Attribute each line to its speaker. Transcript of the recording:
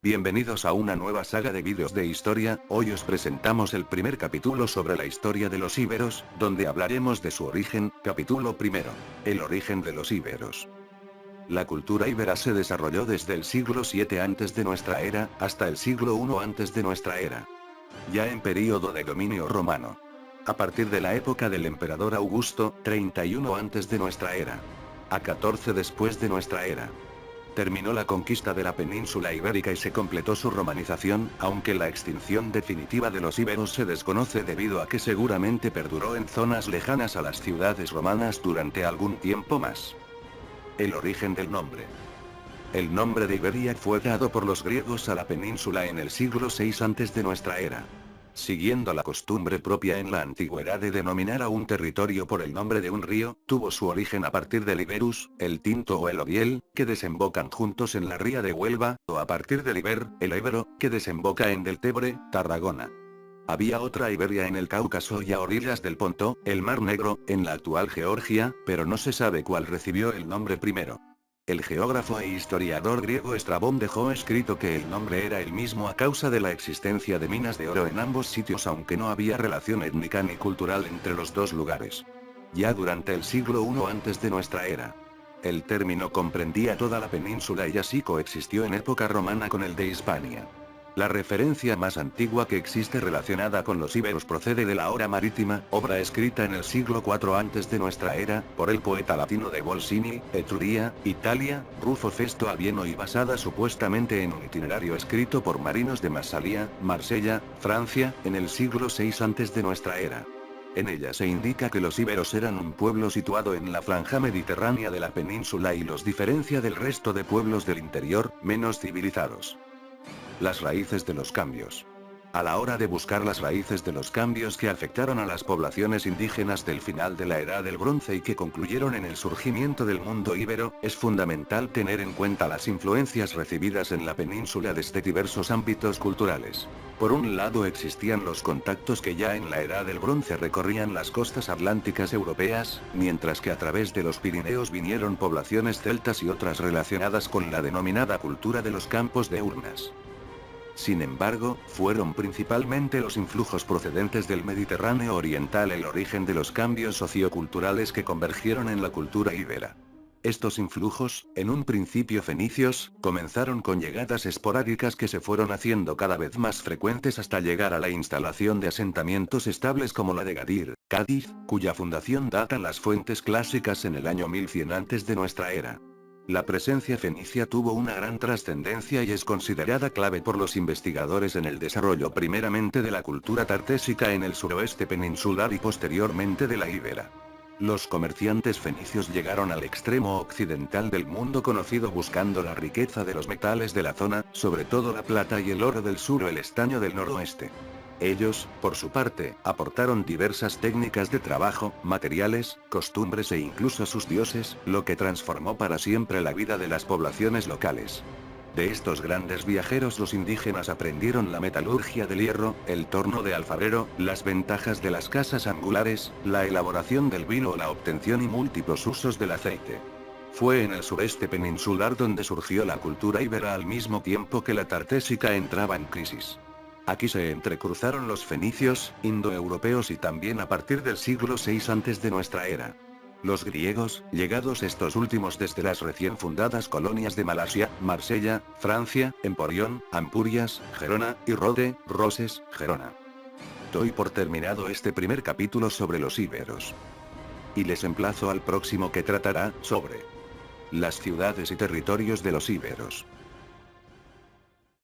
Speaker 1: Bienvenidos a una nueva saga de vídeos de historia. Hoy os presentamos el primer capítulo sobre la historia de los íberos, donde hablaremos de su origen. Capítulo primero. El origen de los íberos. La cultura íbera se desarrolló desde el siglo VII antes de nuestra era, hasta el siglo I antes de nuestra era. Ya en período de dominio romano. A partir de la época del emperador Augusto, 31 antes de nuestra era. A 14 después de nuestra era. Terminó la conquista de la península ibérica y se completó su romanización, aunque la extinción definitiva de los íberos se desconoce debido a que seguramente perduró en zonas lejanas a las ciudades romanas durante algún tiempo más. El origen del nombre. El nombre de Iberia fue dado por los griegos a la península en el siglo VI antes de nuestra era. Siguiendo la costumbre propia en la antigüedad de denominar a un territorio por el nombre de un río, tuvo su origen a partir del Iberus, el Tinto o el Obiel, que desembocan juntos en la ría de Huelva, o a partir del Iber, el Ebro, que desemboca en Deltebre, Tarragona. Había otra Iberia en el Cáucaso y a orillas del Ponto, el Mar Negro, en la actual Georgia, pero no se sabe cuál recibió el nombre primero. El geógrafo e historiador griego Estrabón dejó escrito que el nombre era el mismo a causa de la existencia de minas de oro en ambos sitios, aunque no había relación étnica ni cultural entre los dos lugares. Ya durante el siglo I antes de nuestra era. El término comprendía toda la península y así coexistió en época romana con el de Hispania. La referencia más antigua que existe relacionada con los íberos procede de la Hora Marítima, obra escrita en el siglo IV antes de nuestra era, por el poeta latino de Volsini, Etruria, Italia, Rufo Festo Avieno y basada supuestamente en un itinerario escrito por marinos de Massalia, Marsella, Francia, en el siglo VI antes de nuestra era. En ella se indica que los íberos eran un pueblo situado en la franja mediterránea de la península y los diferencia del resto de pueblos del interior, menos civilizados. Las raíces de los cambios. A la hora de buscar las raíces de los cambios que afectaron a las poblaciones indígenas del final de la Edad del Bronce y que concluyeron en el surgimiento del mundo íbero, es fundamental tener en cuenta las influencias recibidas en la península desde diversos ámbitos culturales. Por un lado existían los contactos que ya en la Edad del Bronce recorrían las costas atlánticas europeas, mientras que a través de los Pirineos vinieron poblaciones celtas y otras relacionadas con la denominada cultura de los campos de urnas. Sin embargo, fueron principalmente los influjos procedentes del Mediterráneo oriental el origen de los cambios socioculturales que convergieron en la cultura íbera. Estos influjos, en un principio fenicios, comenzaron con llegadas esporádicas que se fueron haciendo cada vez más frecuentes hasta llegar a la instalación de asentamientos estables como la de Gadir, Cádiz, cuya fundación datan las fuentes clásicas en el año 1100 antes de nuestra era. La presencia fenicia tuvo una gran trascendencia y es considerada clave por los investigadores en el desarrollo primeramente de la cultura tartésica en el suroeste peninsular y posteriormente de la íbera. Los comerciantes fenicios llegaron al extremo occidental del mundo conocido buscando la riqueza de los metales de la zona, sobre todo la plata y el oro del sur o el estaño del noroeste. Ellos, por su parte, aportaron diversas técnicas de trabajo, materiales, costumbres e incluso sus dioses, lo que transformó para siempre la vida de las poblaciones locales. De estos grandes viajeros los indígenas aprendieron la metalurgia del hierro, el torno de alfarero, las ventajas de las casas angulares, la elaboración del vino o la obtención y múltiples usos del aceite. Fue en el sureste peninsular donde surgió la cultura íbera al mismo tiempo que la tartésica entraba en crisis. Aquí se entrecruzaron los fenicios, indoeuropeos y también a partir del siglo VI antes de nuestra era. Los griegos, llegados estos últimos desde las recién fundadas colonias de Malasia, Marsella, Francia, Emporión, Ampurias, Gerona, y Rode, Roses, Gerona. Doy por terminado este primer capítulo sobre los íberos. Y les emplazo al próximo que tratará sobre las ciudades y territorios de los íberos.